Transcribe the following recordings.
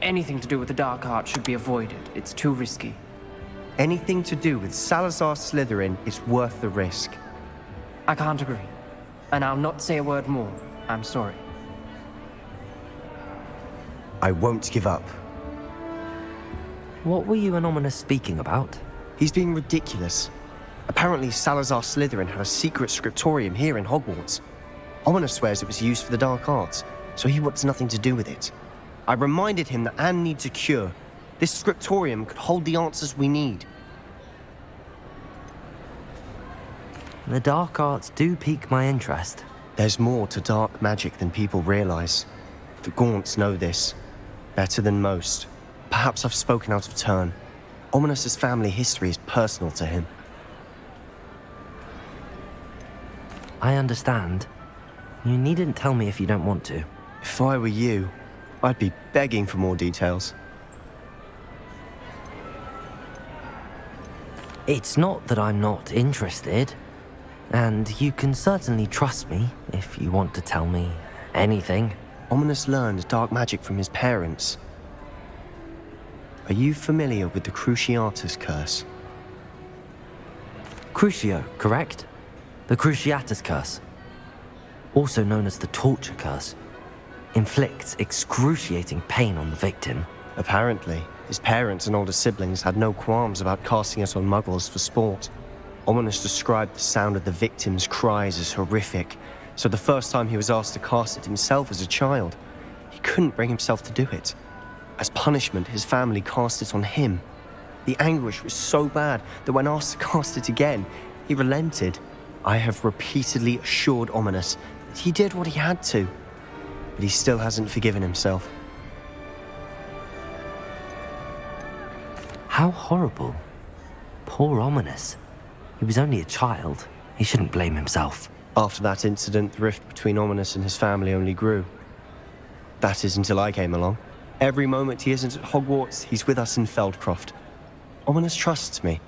anything to do with the dark art should be avoided. It's too risky. Anything to do with Salazar Slytherin is worth the risk. I can't agree. And I'll not say a word more. I'm sorry. I won't give up. What were you and Ominous speaking about? He's being ridiculous. Apparently, Salazar Slytherin had a secret scriptorium here in Hogwarts. Ominous swears it was used for the dark arts, so he wants nothing to do with it. I reminded him that Anne needs a cure. This scriptorium could hold the answers we need. The dark arts do pique my interest. There's more to dark magic than people realize. The Gaunts know this. Better than most. Perhaps I've spoken out of turn. Ominous's family history is personal to him. I understand. You needn't tell me if you don't want to. If I were you, I'd be begging for more details. It's not that I'm not interested. And you can certainly trust me if you want to tell me anything. Ominous learned dark magic from his parents. Are you familiar with the Cruciatus curse? Crucio, correct? The Cruciatus curse. Also known as the torture curse. Inflicts excruciating pain on the victim. Apparently, his parents and older siblings had no qualms about casting it on muggles for sport. Ominous described the sound of the victim's cries as horrific, so the first time he was asked to cast it himself as a child, he couldn't bring himself to do it. As punishment, his family cast it on him. The anguish was so bad that when asked to cast it again, he relented. I have repeatedly assured Ominous that he did what he had to, but he still hasn't forgiven himself. How horrible. Poor Ominous. He was only a child. He shouldn't blame himself. After that incident, the rift between Ominous and his family only grew. That is until I came along. Every moment he isn't at Hogwarts, he's with us in Feldcroft. Ominous trusts me.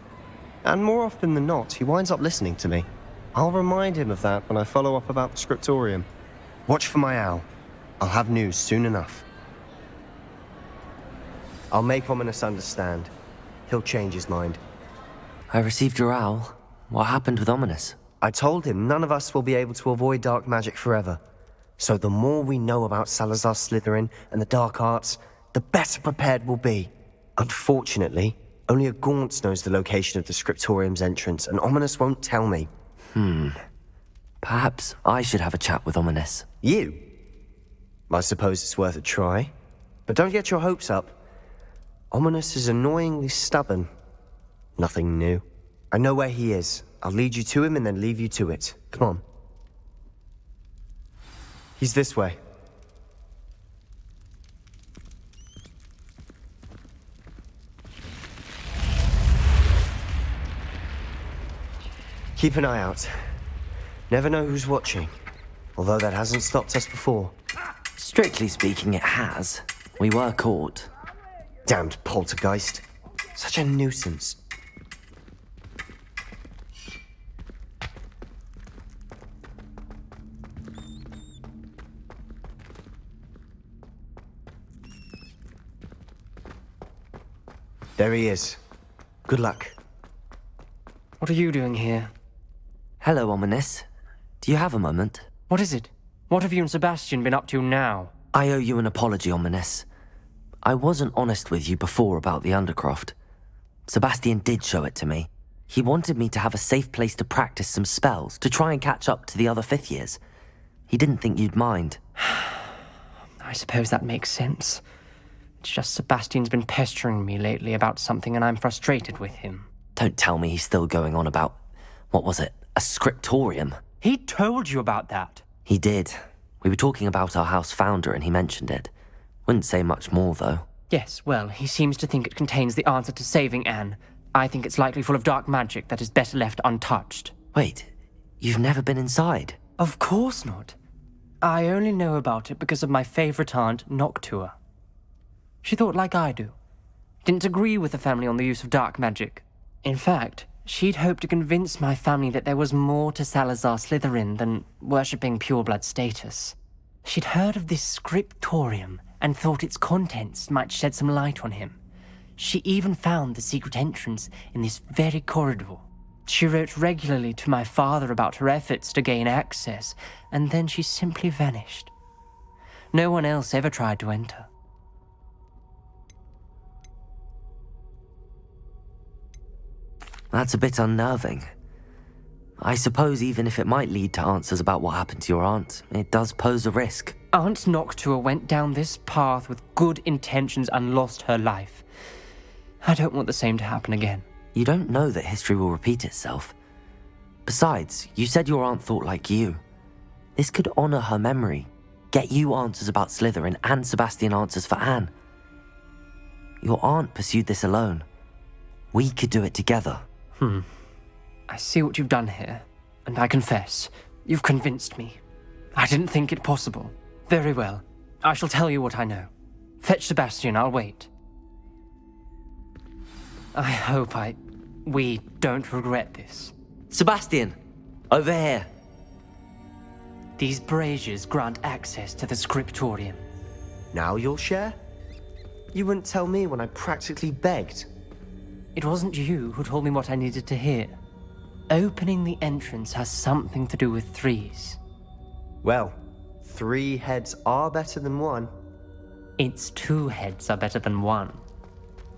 And more often than not, he winds up listening to me. I'll remind him of that when I follow up about the scriptorium. Watch for my owl. I'll have news soon enough. I'll make Ominous understand. He'll change his mind. I received your owl. What happened with Ominous? I told him none of us will be able to avoid dark magic forever. So the more we know about Salazar Slytherin and the dark arts, the better prepared we'll be. Unfortunately, only a Gaunt knows the location of the scriptorium's entrance, and Ominous won't tell me. Perhaps I should have a chat with Ominous. You? I suppose it's worth a try. But don't get your hopes up. Ominous is annoyingly stubborn. Nothing new. I know where he is. I'll lead you to him and then leave you to it. Come on. He's this way. Keep an eye out. Never know who's watching. Although that hasn't stopped us before. Strictly speaking, it has. We were caught. Damned poltergeist. Such a nuisance. There he is. Good luck. What are you doing here? Hello, Ominous. Do you have a moment? What is it? What have you and Sebastian been up to now? I owe you an apology, Ominous. I wasn't honest with you before about the Undercroft. Sebastian did show it to me. He wanted me to have a safe place to practice some spells, to try and catch up to the other fifth years. He didn't think you'd mind. I suppose that makes sense. It's just Sebastian's been pestering me lately about something and I'm frustrated with him. Don't tell me he's still going on about, what was it, a scriptorium? He told you about that. He did. We were talking about our house founder and he mentioned it. Wouldn't say much more, though. Yes, well, he seems to think it contains the answer to saving Anne. I think it's likely full of dark magic that is better left untouched. Wait, you've never been inside? Of course not. I only know about it because of my favorite aunt, Noctua. She thought like I do. Didn't agree with the family on the use of dark magic. In fact, she'd hoped to convince my family that there was more to Salazar Slytherin than worshipping pureblood status. She'd heard of this scriptorium and thought its contents might shed some light on him. She even found the secret entrance in this very corridor. She wrote regularly to my father about her efforts to gain access, and then she simply vanished. No one else ever tried to enter. That's a bit unnerving. I suppose even if it might lead to answers about what happened to your aunt, it does pose a risk. Aunt Noctua went down this path with good intentions and lost her life. I don't want the same to happen again. You don't know that history will repeat itself. Besides, you said your aunt thought like you. This could honor her memory, get you answers about Slytherin and Sebastian answers for Anne. Your aunt pursued this alone. We could do it together. I see what you've done here, and I confess, you've convinced me. I didn't think it possible. Very well, I shall tell you what I know. Fetch Sebastian, I'll wait. I hope we don't regret this. Sebastian, over here. These braziers grant access to the scriptorium. Now you'll share? You wouldn't tell me when I practically begged. It wasn't you who told me what I needed to hear. Opening the entrance has something to do with threes. Well, 3 heads are better than 1. Its 2 heads are better than 1.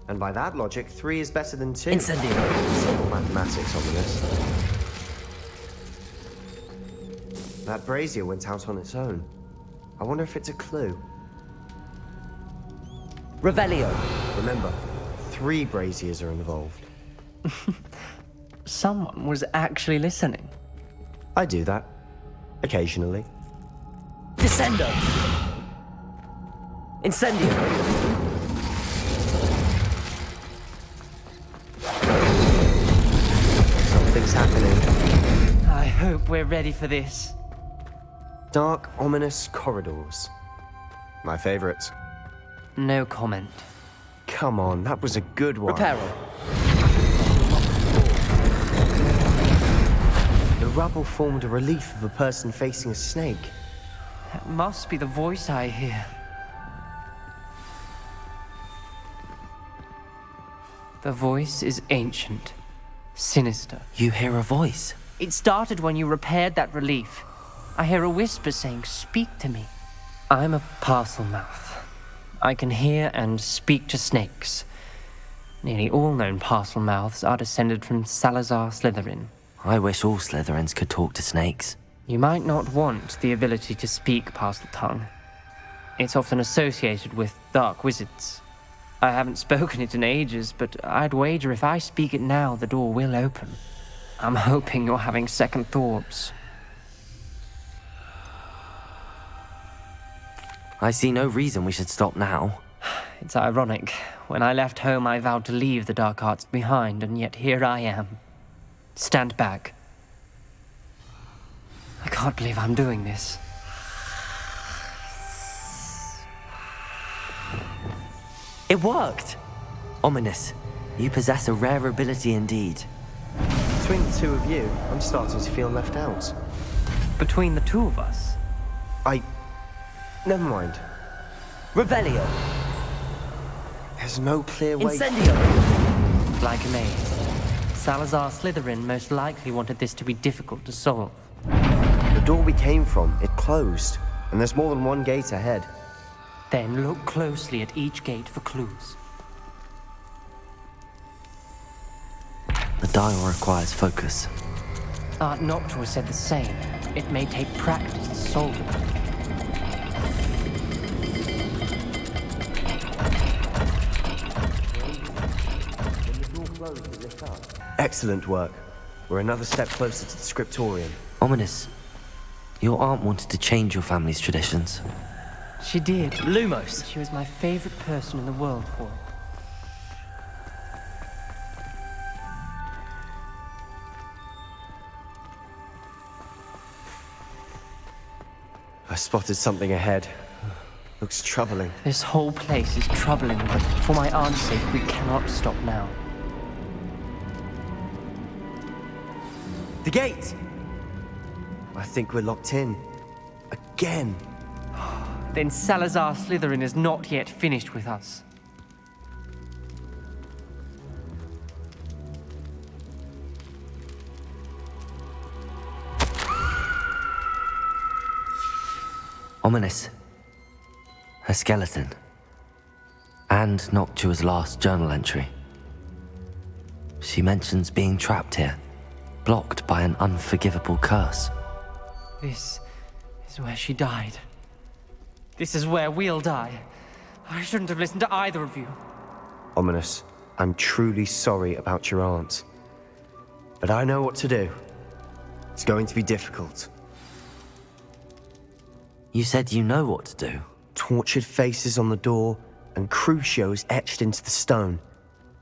And by that logic, 3 is better than 2. Incendio. Simple mathematics on this. That brazier went out on its own. I wonder if it's a clue. Revelio. Remember, 3 braziers are involved. Someone was actually listening. I do that. Occasionally. Descendo. Incendio. Something's happening. I hope we're ready for this. Dark, ominous corridors. My favorite. No comment. Come on, that was a good one. Reparo. The rubble formed a relief of a person facing a snake. That must be the voice I hear. The voice is ancient, sinister. You hear a voice. It started when you repaired that relief. I hear a whisper saying, "Speak to me." I'm a parcel mouth. I can hear and speak to snakes. Nearly all known parcel mouths are descended from Salazar Slytherin. I wish all Slytherins could talk to snakes. You might not want the ability to speak parcel tongue. It's often associated with dark wizards. I haven't spoken it in ages, but I'd wager if I speak it now, the door will open. I'm hoping you're having second thoughts. I see no reason we should stop now. It's ironic. When I left home, I vowed to leave the dark arts behind, and yet here I am. Stand back. I can't believe I'm doing this. It worked! Ominous. You possess a rare ability indeed. Between the 2 of you, I'm starting to feel left out. Between the 2 of us, Never mind. Revelio. There's no clear way... Incendio. like a maze. Salazar Slytherin most likely wanted this to be difficult to solve. The door we came from, it closed. And there's more than 1 gate ahead. Then look closely at each gate for clues. The dial requires focus. Aunt Noctua said the same. It may take practice to solve it. Excellent work. We're another step closer to the scriptorium. Ominous. Your aunt wanted to change your family's traditions. She did. Lumos. She was my favorite person in the world for it. I spotted something ahead. Looks troubling. This whole place is troubling, but for my aunt's sake, we cannot stop now. The gate! I think we're locked in. Again. then Salazar Slytherin is not yet finished with us. Ominous. A skeleton. And Noctua's last journal entry. She mentions being trapped here, blocked by an unforgivable curse. This is where she died. This is where we'll die. I shouldn't have listened to either of you. Ominous, I'm truly sorry about your aunt. But I know what to do. It's going to be difficult. You said you know what to do. Tortured faces on the door, and Crucios etched into the stone.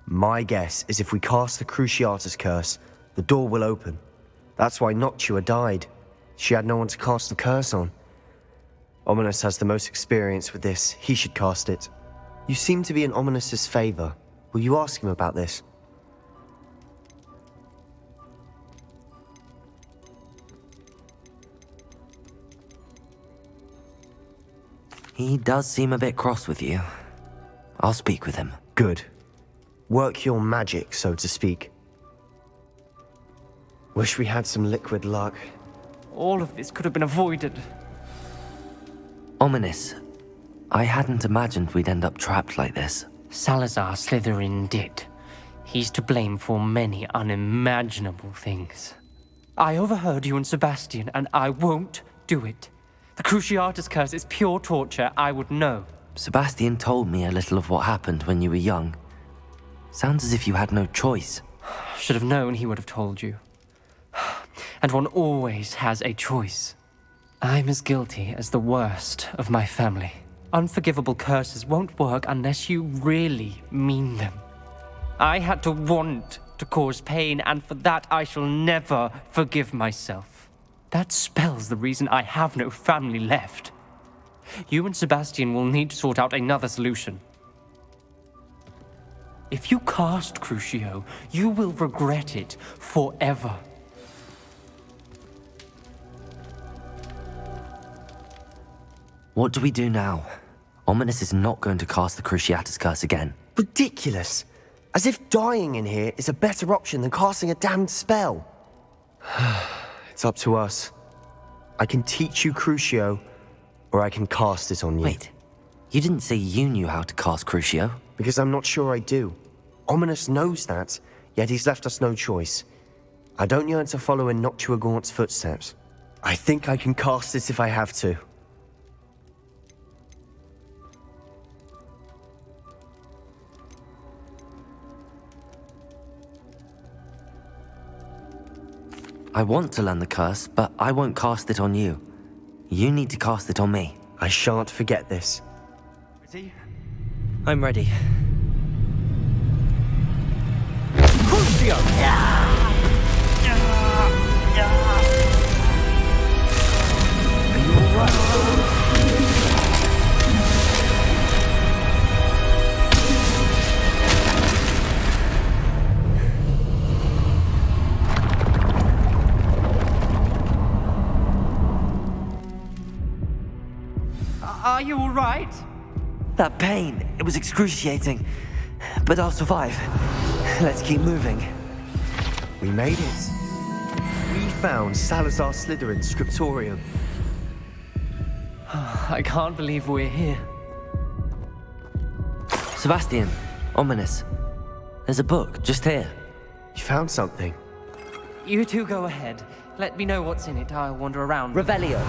My guess is if we cast the Cruciatus curse, the door will open. That's why Noctua died. She had no one to cast the curse on. Ominous has the most experience with this. He should cast it. You seem to be in Ominous's favor. Will you ask him about this? He does seem a bit cross with you. I'll speak with him. Good. Work your magic, so to speak. Wish we had some liquid luck. All of this could have been avoided. Ominous. I hadn't imagined we'd end up trapped like this. Salazar Slytherin did. He's to blame for many unimaginable things. I overheard you and Sebastian, and I won't do it. The Cruciatus curse is pure torture, I would know. Sebastian told me a little of what happened when you were young. Sounds as if you had no choice. Should have known he would have told you. And one always has a choice. I'm as guilty as the worst of my family. Unforgivable curses won't work unless you really mean them. I had to want to cause pain, and for that I shall never forgive myself. That spells the reason I have no family left. You and Sebastian will need to sort out another solution. If you cast Crucio, you will regret it forever. What do we do now? Ominous is not going to cast the Cruciatus curse again. Ridiculous! As if dying in here is a better option than casting a damned spell. It's up to us. I can teach you Crucio, or I can cast it on you. Wait, you didn't say you knew how to cast Crucio? Because I'm not sure I do. Ominous knows that, yet he's left us no choice. I don't yearn to follow in Noctua Gaunt's footsteps. I think I can cast it if I have to. I want to learn the curse, but I won't cast it on you. You need to cast it on me. I shan't forget this. Ready? I'm ready. Crucio! Are you alright? Are you all right? That pain, it was excruciating. But I'll survive. Let's keep moving. We made it. We found Salazar Slytherin's scriptorium. I can't believe we're here. Sebastian, Ominous. There's a book just here. You found something. You two go ahead. Let me know what's in it. I'll wander around. Revelio.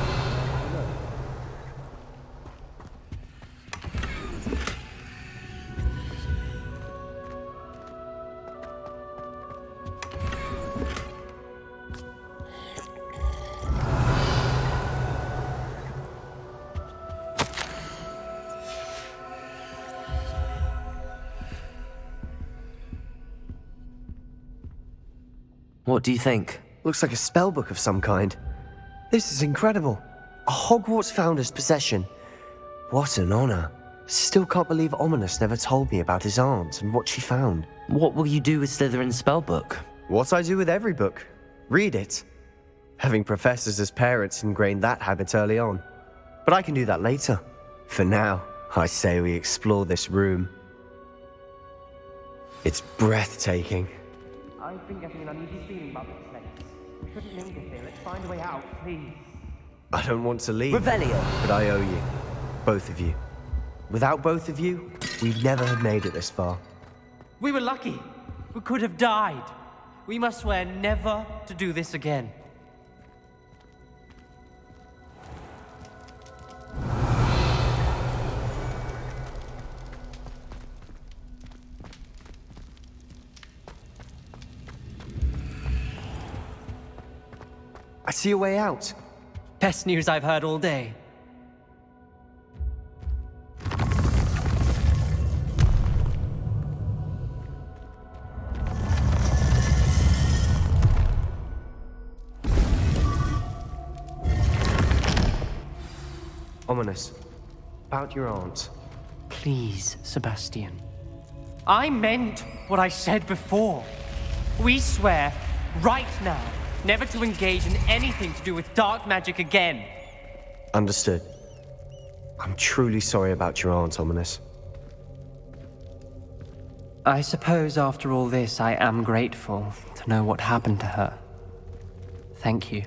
What do you think? Looks like a spellbook of some kind. This is incredible. A Hogwarts founder's possession. What an honor. Still can't believe Ominous never told me about his aunt and what she found. What will you do with Slytherin's spellbook? What I do with every book. Read it. Having professors as parents ingrained that habit early on. But I can do that later. For now, I say we explore this room. It's breathtaking. I've been getting an uneasy feeling about this place. We shouldn't linger here. Let's find a way out, please. I don't want to leave, Revelio! but I owe you. Both of you. Without both of you, we'd never have made it this far. We were lucky. We could have died. We must swear never to do this again. I see a way out. Best news I've heard all day. Ominous. About your aunt. Please, Sebastian. I meant what I said before. We swear, right now, never to engage in anything to do with dark magic again. Understood. I'm truly sorry about your aunt, Ominous. I suppose after all this, I am grateful to know what happened to her. Thank you.